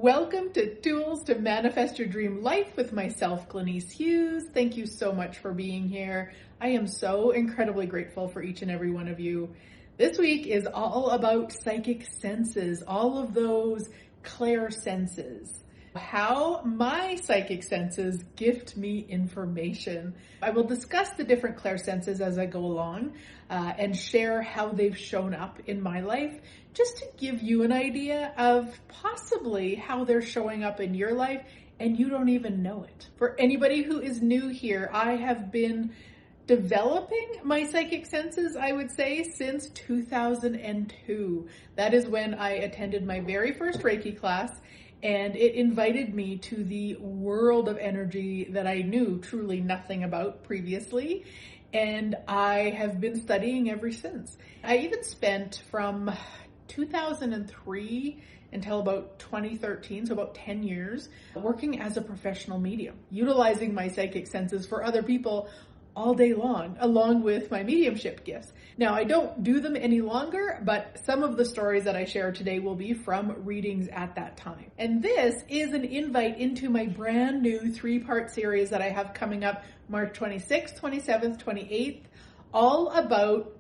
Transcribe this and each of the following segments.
Welcome to Tools to Manifest Your Dream Life with myself, Glenyce. Thank you so much for being here. I am so incredibly grateful for each and every one of you. This week is all about psychic senses, all of those clair-senses. How my psychic senses gift me information. I will discuss the different clair-senses as I go along and share how they've shown up in my life, just to give you an idea of possibly how they're showing up in your life and you don't even know it. For anybody who is new here, I have been developing my psychic senses, I would say, since 2002. That is when I attended my very first Reiki class, and it invited me to the world of energy that I knew truly nothing about previously. And I have been studying ever since. I even spent from 2003 until about 2013, so about 10 years, working as a professional medium, utilizing my psychic senses for other people all day long, along with my mediumship gifts. Now, I don't do them any longer, but some of the stories that I share today will be from readings at that time. And this is an invite into my brand new 3-part series that I have coming up March 26th, 27th, 28th, all about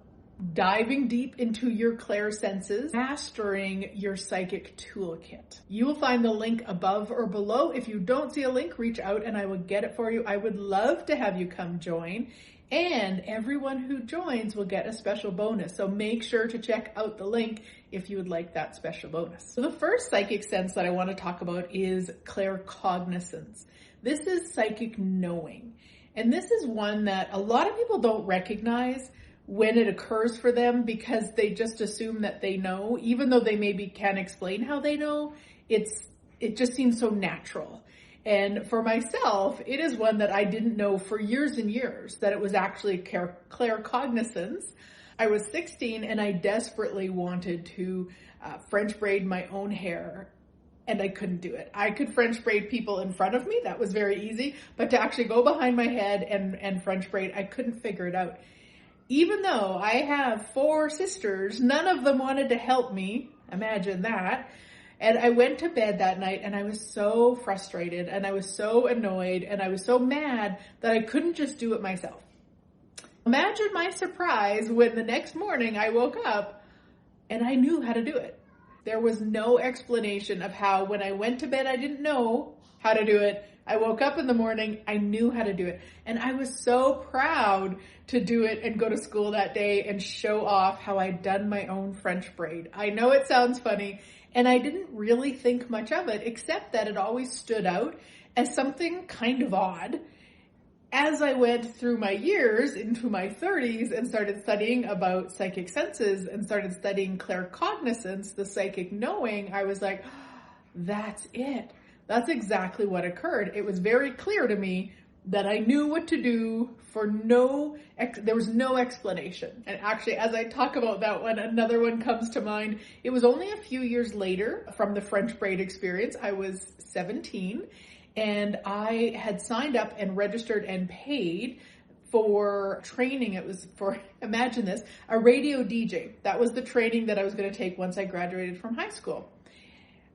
diving deep into your clair senses, mastering your psychic toolkit. You will find the link above or below. If you don't see a link, reach out and I will get it for you. I would love to have you come join, and everyone who joins will get a special bonus. So make sure to check out the link if you would like that special bonus. So the first psychic sense that I want to talk about is claircognizance. This is psychic knowing. And this is one that a lot of people don't recognize when it occurs for them, because they just assume that they know, even though they maybe can't explain how they know. It just seems so natural. And for myself, it is one that I didn't know for years and years, that it was actually claircognizance. I was 16 and I desperately wanted to French braid my own hair, and I couldn't do it. I could French braid people in front of me. That was very easy. But to actually go behind my head and French braid, I couldn't figure it out. Even though I have 4 sisters, none of them wanted to help me. Imagine that. And I went to bed that night and I was so frustrated and I was so annoyed and I was so mad that I couldn't just do it myself. Imagine my surprise when the next morning I woke up and I knew how to do it. There was no explanation of how, when I went to bed, I didn't know how to do it. I woke up in the morning, I knew how to do it. And I was so proud to do it and go to school that day and show off how I'd done my own French braid. I know it sounds funny, and I didn't really think much of it, except that it always stood out as something kind of odd. As I went through my years into my 30s and started studying about psychic senses and started studying claircognizance, the psychic knowing, I was like, that's it. That's exactly what occurred. It was very clear to me that I knew what to do for there was no explanation. And actually, as I talk about that one, another one comes to mind. It was only a few years later from the French braid experience. I was 17 and I had signed up and registered and paid for training. It was for, imagine this, a radio DJ. That was the training that I was going to take once I graduated from high school.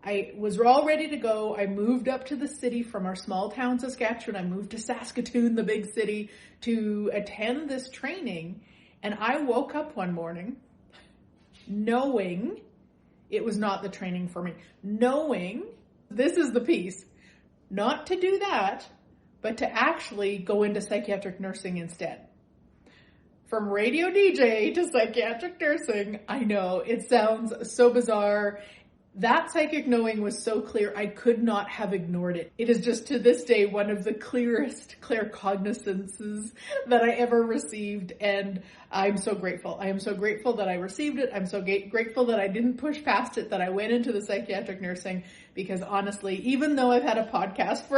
I was all ready to go. I moved up to the city from our small town, Saskatchewan. I moved to Saskatoon, the big city, to attend this training. And I woke up one morning knowing it was not the training for me. Knowing, this is the piece, not to do that, but to actually go into psychiatric nursing instead. From radio DJ to psychiatric nursing, I know it sounds so bizarre. That psychic knowing was so clear, I could not have ignored it. It is just to this day one of the clearest claircognizances that I ever received, and I'm so grateful. I am so grateful that I received it. I'm so grateful that I didn't push past it, that I went into the psychiatric nursing, because honestly, even though I've had a podcast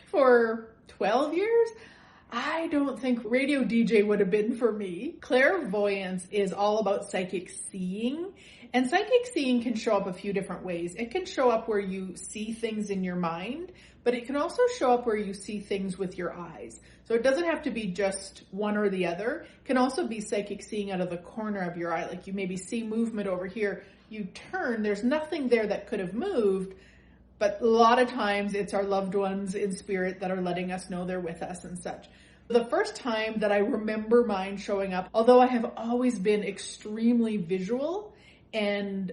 for 12 years, I don't think radio DJ would have been for me. Clairvoyance is all about psychic seeing. And psychic seeing can show up a few different ways. It can show up where you see things in your mind, but it can also show up where you see things with your eyes. So it doesn't have to be just one or the other. It can also be psychic seeing out of the corner of your eye. Like you maybe see movement over here, you turn, there's nothing there that could have moved, But a lot of times it's our loved ones in spirit that are letting us know they're with us and such. The first time that I remember mine showing up, although I have always been extremely visual and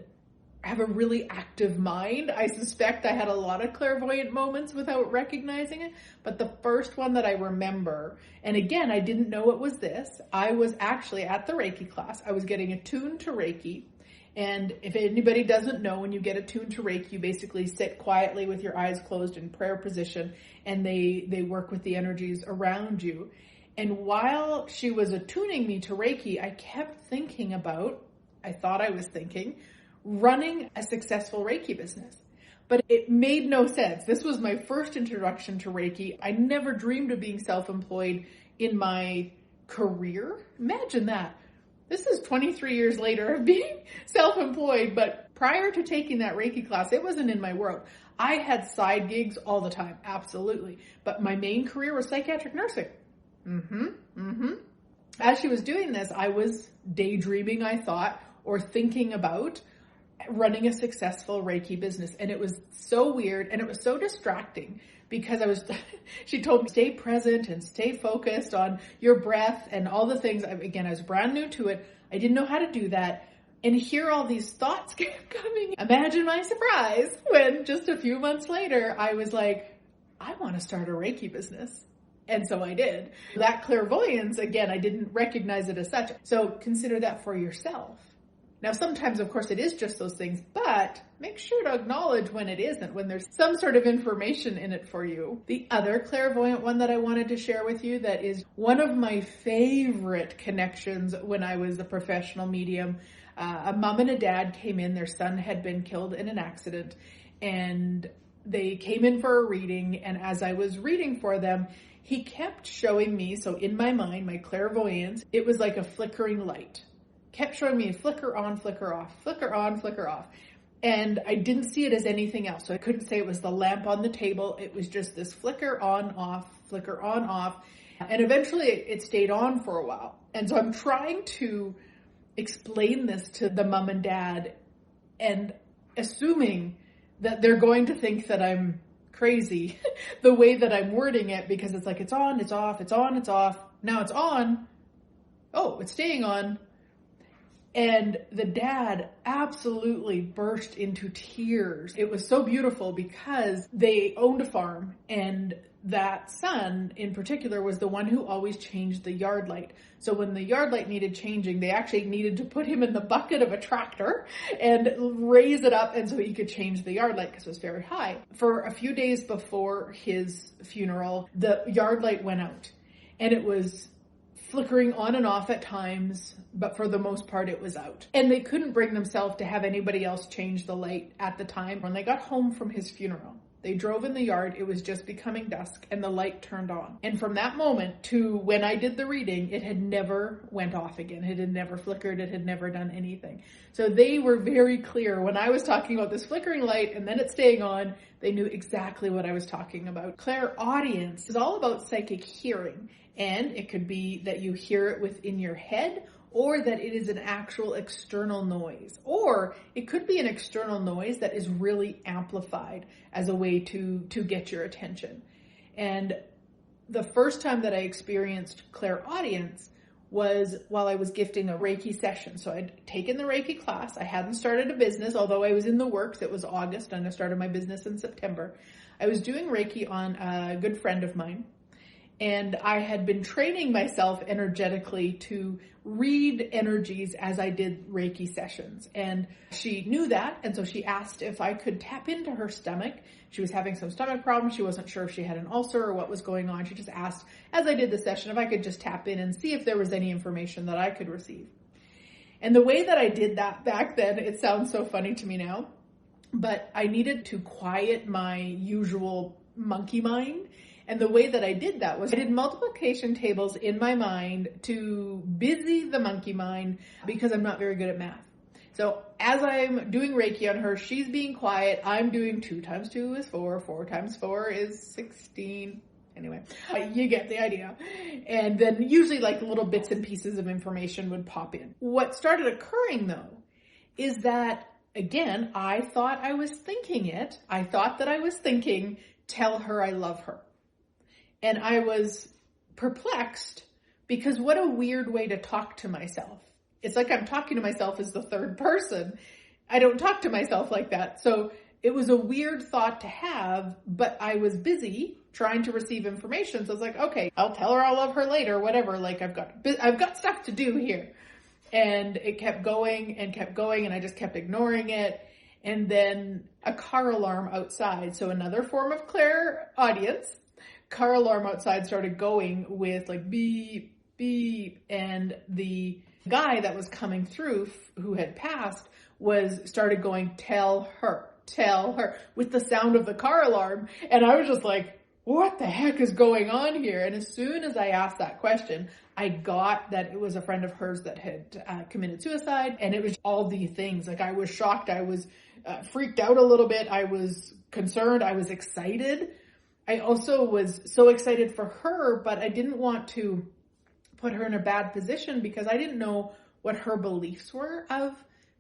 have a really active mind, I suspect I had a lot of clairvoyant moments without recognizing it. But the first one that I remember, and again, I didn't know it was this, I was actually at the Reiki class. I was getting attuned to Reiki. And if anybody doesn't know, when you get attuned to Reiki, you basically sit quietly with your eyes closed in prayer position, and they work with the energies around you. And while she was attuning me to Reiki, I kept thinking about, I thought I was thinking, running a successful Reiki business. But it made no sense. This was my first introduction to Reiki. I never dreamed of being self-employed in my career. Imagine that. This is 23 years later of being self-employed, but prior to taking that Reiki class, it wasn't in my world. I had side gigs all the time, absolutely. But my main career was psychiatric nursing. As she was doing this, I was daydreaming, I thought, or thinking about running a successful Reiki business. And it was so weird and it was so distracting because she told me, stay present and stay focused on your breath and all the things. Again, I was brand new to it. I didn't know how to do that. And here all these thoughts kept coming. Imagine my surprise when just a few months later, I was like, I want to start a Reiki business. And so I did. That clairvoyance, again, I didn't recognize it as such. So consider that for yourself. Now, sometimes, of course, it is just those things, but make sure to acknowledge when it isn't, when there's some sort of information in it for you. The other clairvoyant one that I wanted to share with you that is one of my favorite connections when I was a professional medium. A mom and a dad came in, their son had been killed in an accident, and they came in for a reading, and as I was reading for them, he kept showing me, so in my mind, my clairvoyance, it was like a flickering light. Kept showing me a flicker on, flicker off, flicker on, flicker off. And I didn't see it as anything else. So I couldn't say it was the lamp on the table. It was just this flicker on, off, flicker on, off. And eventually it stayed on for a while. And so I'm trying to explain this to the mom and dad and assuming that they're going to think that I'm crazy the way that I'm wording it, because it's like, it's on, it's off, it's on, it's off. Now it's on. Oh, it's staying on. And the dad absolutely burst into tears. It was so beautiful because they owned a farm, and that son in particular was the one who always changed the yard light. So when the yard light needed changing, they actually needed to put him in the bucket of a tractor and raise it up, and so he could change the yard light because it was very high. For a few days before his funeral, the yard light went out, and it was flickering on and off at times, but for the most part it was out. And they couldn't bring themselves to have anybody else change the light at the time. When they got home from his funeral, they drove in the yard, it was just becoming dusk, and the light turned on. And from that moment to when I did the reading, it had never went off again. It had never flickered, it had never done anything. So they were very clear when I was talking about this flickering light and then it staying on, they knew exactly what I was talking about. Clairaudience is all about psychic hearing. And it could be that you hear it within your head, or that it is an actual external noise. Or it could be an external noise that is really amplified as a way to get your attention. And the first time that I experienced clairaudience was while I was gifting a Reiki session. So I'd taken the Reiki class. I hadn't started a business, although I was in the works. It was August and I started my business in September. I was doing Reiki on a good friend of mine. And I had been training myself energetically to read energies as I did Reiki sessions. And she knew that. And so she asked if I could tap into her stomach. She was having some stomach problems. She wasn't sure if she had an ulcer or what was going on. She just asked, as I did the session, if I could just tap in and see if there was any information that I could receive. And the way that I did that back then, it sounds so funny to me now, but I needed to quiet my usual monkey mind. And the way that I did that was I did multiplication tables in my mind to busy the monkey mind because I'm not very good at math. So as I'm doing Reiki on her, she's being quiet. I'm doing 2 times 2 is 4. 4 times 4 is 16. Anyway, you get the idea. And then usually like little bits and pieces of information would pop in. What started occurring though is that again, I thought I was thinking it. I thought that I was thinking, tell her I love her. And I was perplexed because what a weird way to talk to myself. It's like I'm talking to myself as the third person. I don't talk to myself like that. So it was a weird thought to have, but I was busy trying to receive information. So I was like, okay, I'll tell her I'll love her later, whatever. Like I've got stuff to do here. And it kept going, and I just kept ignoring it. And then a car alarm outside. So another form of clairaudience. Car alarm outside started going with like beep, beep. And the guy that was coming through who had passed started going, tell her, with the sound of the car alarm. And I was just like, what the heck is going on here? And as soon as I asked that question, I got that it was a friend of hers that had committed suicide. And it was all the things. Like I was shocked. I was freaked out a little bit. I was concerned. I was excited. I also was so excited for her, but I didn't want to put her in a bad position because I didn't know what her beliefs were of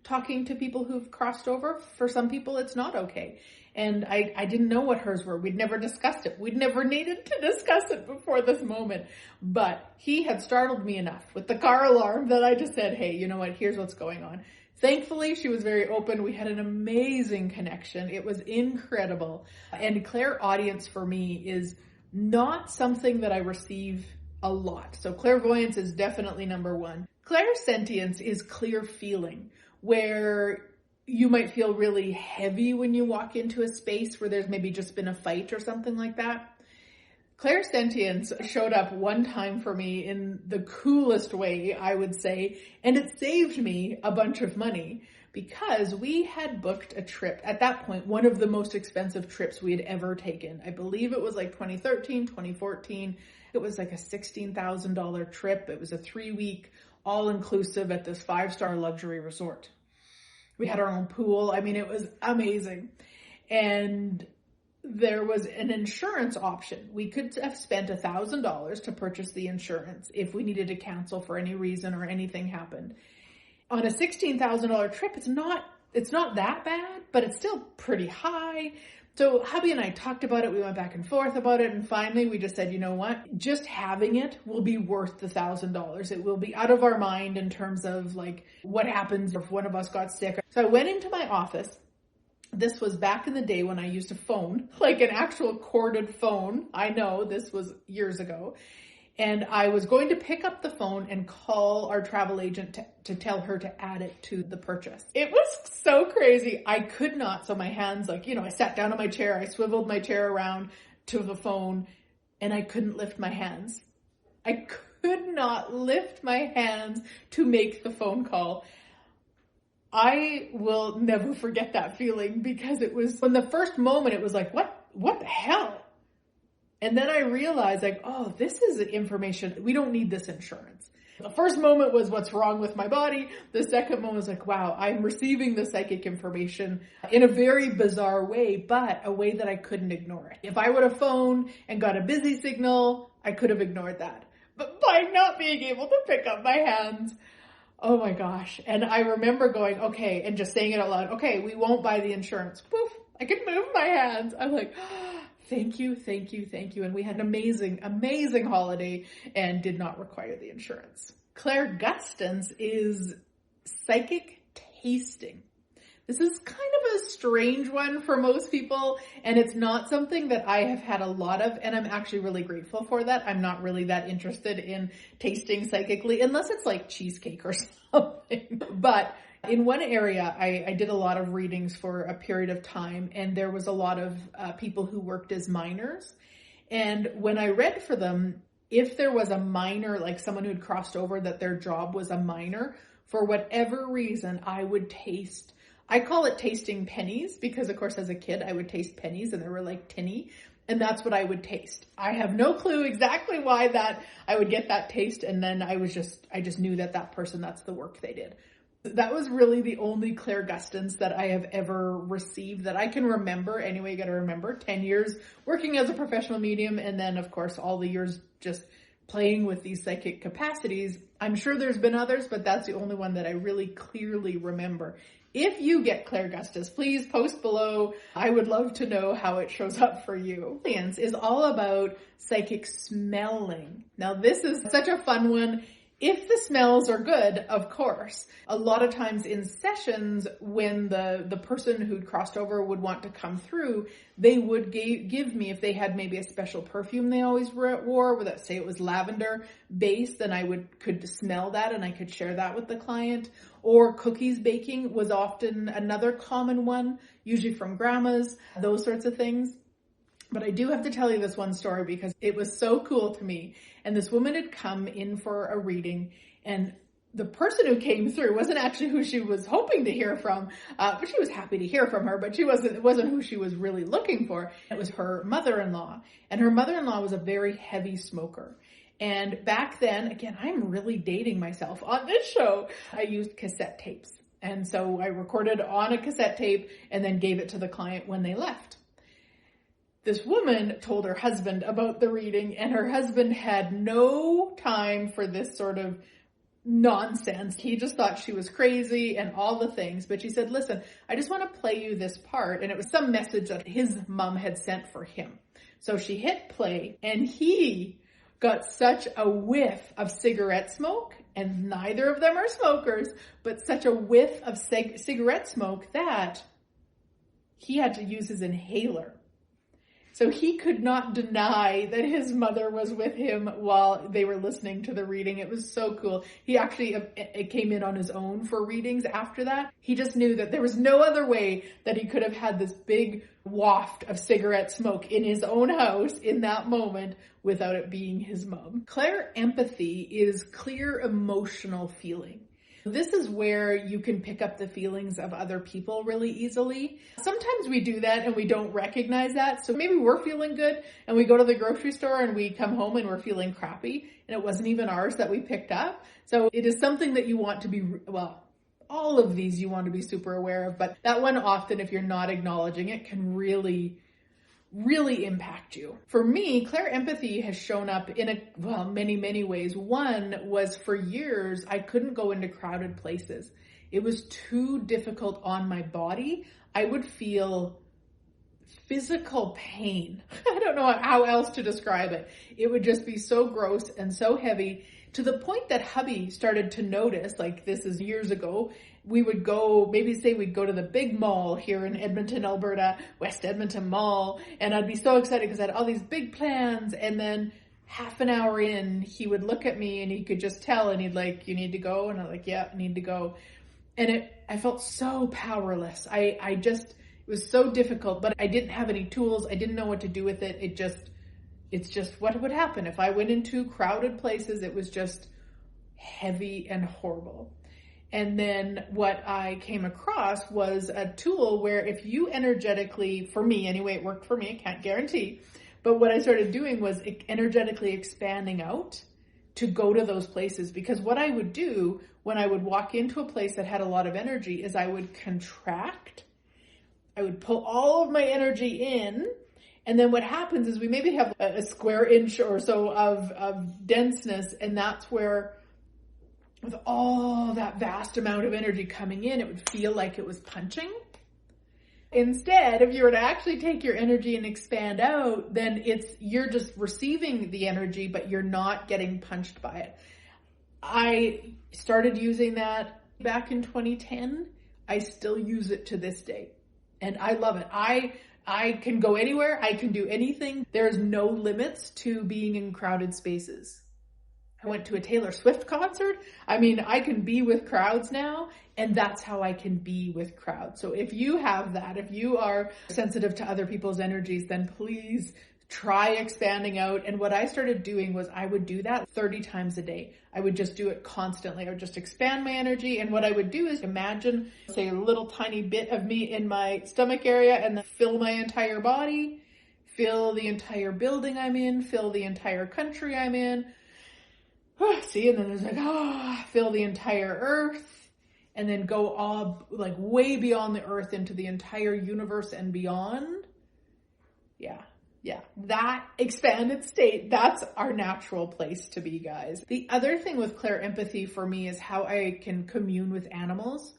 talking to people who've crossed over. For some people, it's not okay. And I didn't know what hers were. We'd never discussed it. We'd never needed to discuss it before this moment. But he had startled me enough with the car alarm that I just said, hey, you know what? Here's what's going on. Thankfully, she was very open. We had an amazing connection. It was incredible. And clairaudience for me is not something that I receive a lot. So clairvoyance is definitely number one. Clairsentience is clear feeling, where you might feel really heavy when you walk into a space where there's maybe just been a fight or something like that. Clairsentience showed up one time for me in the coolest way, I would say, and it saved me a bunch of money because we had booked a trip at that point, one of the most expensive trips we had ever taken. I believe it was like 2013, 2014. It was like a $16,000 trip. It was a 3-week all-inclusive at this 5-star luxury resort. We had our own pool. I mean, it was amazing. And there was an insurance option. We could have spent $1,000 to purchase the insurance if we needed to cancel for any reason or anything happened. On a $16,000 trip, it's not that bad, but it's still pretty high. So hubby and I talked about it. We went back and forth about it. And finally we just said, you know what? Just having it will be worth the $1,000. It will be out of our mind in terms of like what happens if one of us got sick. So I went into my office. This was back in the day when I used a phone, like an actual corded phone. I know this was years ago. And I was going to pick up the phone and call our travel agent to tell her to add it to the purchase. It was so crazy. I could not. So my hands, like, I sat down on my chair. I swiveled my chair around to the phone and I couldn't lift my hands. I could not lift my hands to make the phone call. I will never forget that feeling because it was, in the first moment, it was like, what the hell? And then I realized like, oh, this is information. We don't need this insurance. The first moment was what's wrong with my body. The second moment was like, wow, I'm receiving the psychic information in a very bizarre way, but a way that I couldn't ignore it. If I would have phoned and got a busy signal, I could have ignored that. But by not being able to pick up my hands, oh my gosh. And I remember going, okay, and just saying it out loud, okay, we won't buy the insurance. Poof, I can move my hands. I'm like, thank you. And we had an amazing holiday and did not require the insurance. Clairgustance is psychic tasting. This is kind of a strange one for most people, and it's not something that I have had a lot of, and I'm actually really grateful for that. I'm not really that interested in tasting psychically, unless it's like cheesecake or something. But in one area, I did a lot of readings for a period of time, and there was a lot of people who worked as miners. And when I read for them, if there was a miner, like someone who'd crossed over that their job was a miner, for whatever reason, I would taste, I call it tasting pennies, because of course as a kid, I would taste pennies and they were like tinny. And that's what I would taste. I have no clue exactly why that I would get that taste. And then I just knew that person, that's the work they did. That was really the only clairgustance that I have ever received that I can remember. Anyway, you got to remember 10 years working as a professional medium. And then of course, all the years just playing with these psychic capacities. I'm sure there's been others, but that's the only one that I really clearly remember. If you get clairgustus, please post below. I would love to know how it shows up for you. Clairaudience is all about psychic smelling. Now this is such a fun one. If the smells are good, of course. A lot of times in sessions, when the person who'd crossed over would want to come through, they would give me, if they had maybe a special perfume they always wore, with say it was lavender based, then I could smell that and I could share that with the client. Or cookies baking was often another common one, usually from grandmas, those sorts of things. But I do have to tell you this one story because it was so cool to me. And this woman had come in for a reading, and the person who came through wasn't actually who she was hoping to hear from, but she was happy to hear from her, but it wasn't who she was really looking for. It was her mother-in-law, and her mother-in-law was a very heavy smoker. And back then, again, I'm really dating myself on this show, I used cassette tapes. And so I recorded on a cassette tape and then gave it to the client when they left. This woman told her husband about the reading, and her husband had no time for this sort of nonsense. He just thought she was crazy and all the things. But she said, listen, I just want to play you this part. And it was some message that his mom had sent for him. So she hit play, and he got such a whiff of cigarette smoke, and neither of them are smokers, but such a whiff of cigarette smoke that he had to use his inhaler. So he could not deny that his mother was with him while they were listening to the reading. It was so cool. He actually came in on his own for readings after that. He just knew that there was no other way that he could have had this big waft of cigarette smoke in his own house in that moment without it being his mom. Clair empathy is clear emotional feeling. This is where you can pick up the feelings of other people really easily. Sometimes we do that and we don't recognize that. So maybe we're feeling good and we go to the grocery store and we come home and we're feeling crappy and it wasn't even ours that we picked up. So it is something that you want to be, well, all of these you want to be super aware of, but that one often, if you're not acknowledging it, can really impact you. For me, clair empathy has shown up in many ways. One was, for years, I couldn't go into crowded places. It was too difficult on my body. I would feel physical pain. I don't know how else to describe it. It would just be so gross and so heavy, to the point that hubby started to notice, like this is years ago, we would go, we'd go to the big mall here in Edmonton, Alberta, West Edmonton Mall, and I'd be so excited because I had all these big plans, and then half an hour in, he would look at me and he could just tell, and he'd like, you need to go? And I'm like, yeah, I need to go. And I felt so powerless. It was so difficult, but I didn't have any tools. I didn't know what to do with it. It's just what would happen if I went into crowded places. It was just heavy and horrible. And then what I came across was a tool where if you energetically, for me anyway, it worked for me, I can't guarantee, but what I started doing was energetically expanding out to go to those places. Because what I would do when I would walk into a place that had a lot of energy is I would contract, I would pull all of my energy in, and then what happens is we maybe have a square inch or so of denseness, and that's where, with all that vast amount of energy coming in, it would feel like it was punching. Instead, if you were to actually take your energy and expand out, then you're just receiving the energy, but you're not getting punched by it. I started using that back in 2010. I still use it to this day, and I love it. I can go anywhere. I can do anything. There's no limits to being in crowded spaces. I went to a Taylor Swift concert. I mean, I can be with crowds now, and that's how I can be with crowds. So if you have that, if you are sensitive to other people's energies, then please try expanding out. And what I started doing was I would do that 30 times a day. I would just do it constantly. I would just expand my energy. And what I would do is imagine, say, a little tiny bit of me in my stomach area, and then fill my entire body, fill the entire building I'm in, fill the entire country I'm in. See, and then there's like, fill the entire earth, and then go all like way beyond the earth into the entire universe and beyond. Yeah, that expanded state, that's our natural place to be, guys. The other thing with clair empathy for me is how I can commune with animals.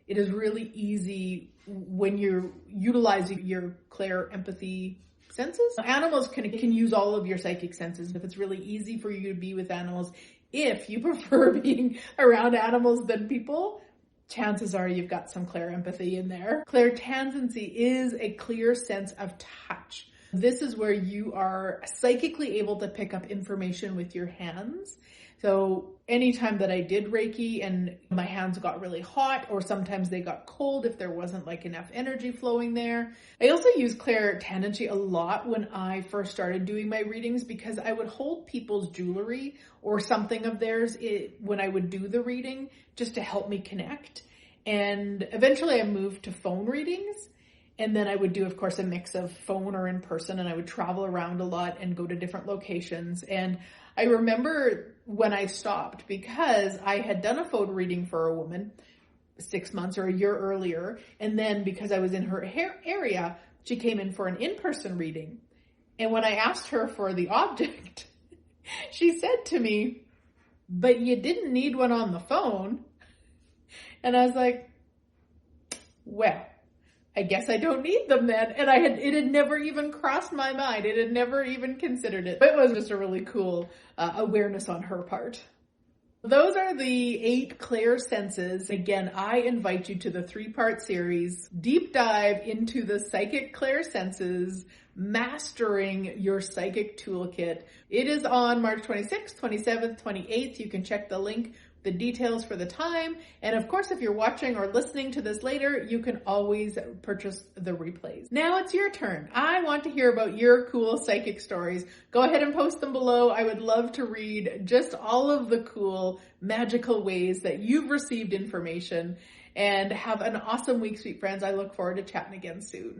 It is really easy when you're utilizing your clair empathy senses. Animals can use all of your psychic senses. If it's really easy for you to be with animals, if you prefer being around animals than people, chances are you've got some clair empathy in there. Clairtendency is a clear sense of touch. This is where you are psychically able to pick up information with your hands. So anytime that I did Reiki and my hands got really hot, or sometimes they got cold if there wasn't like enough energy flowing there. I also use clairtendency a lot when I first started doing my readings, because I would hold people's jewelry or something of theirs when I would do the reading, just to help me connect. And eventually I moved to phone readings. And then I would do, of course, a mix of phone or in person, and I would travel around a lot and go to different locations. And I remember when I stopped, because I had done a phone reading for a woman 6 months or a year earlier. And then because I was in her area, she came in for an in-person reading. And when I asked her for the object, she said to me, "But you didn't need one on the phone." And I was like, well, I guess I don't need them then. And it had never even crossed my mind. It had never even considered it. It was just a really cool awareness on her part. Those are the 8 clair senses. Again, I invite you to the 3-part series, deep dive into the psychic clair senses, mastering your psychic toolkit. It is on March 26th, 27th, 28th. You can check the link, the details for the time. And of course, if you're watching or listening to this later, you can always purchase the replays. Now it's your turn. I want to hear about your cool psychic stories. Go ahead and post them below. I would love to read just all of the cool, magical ways that you've received information. And have an awesome week, sweet friends. I look forward to chatting again soon.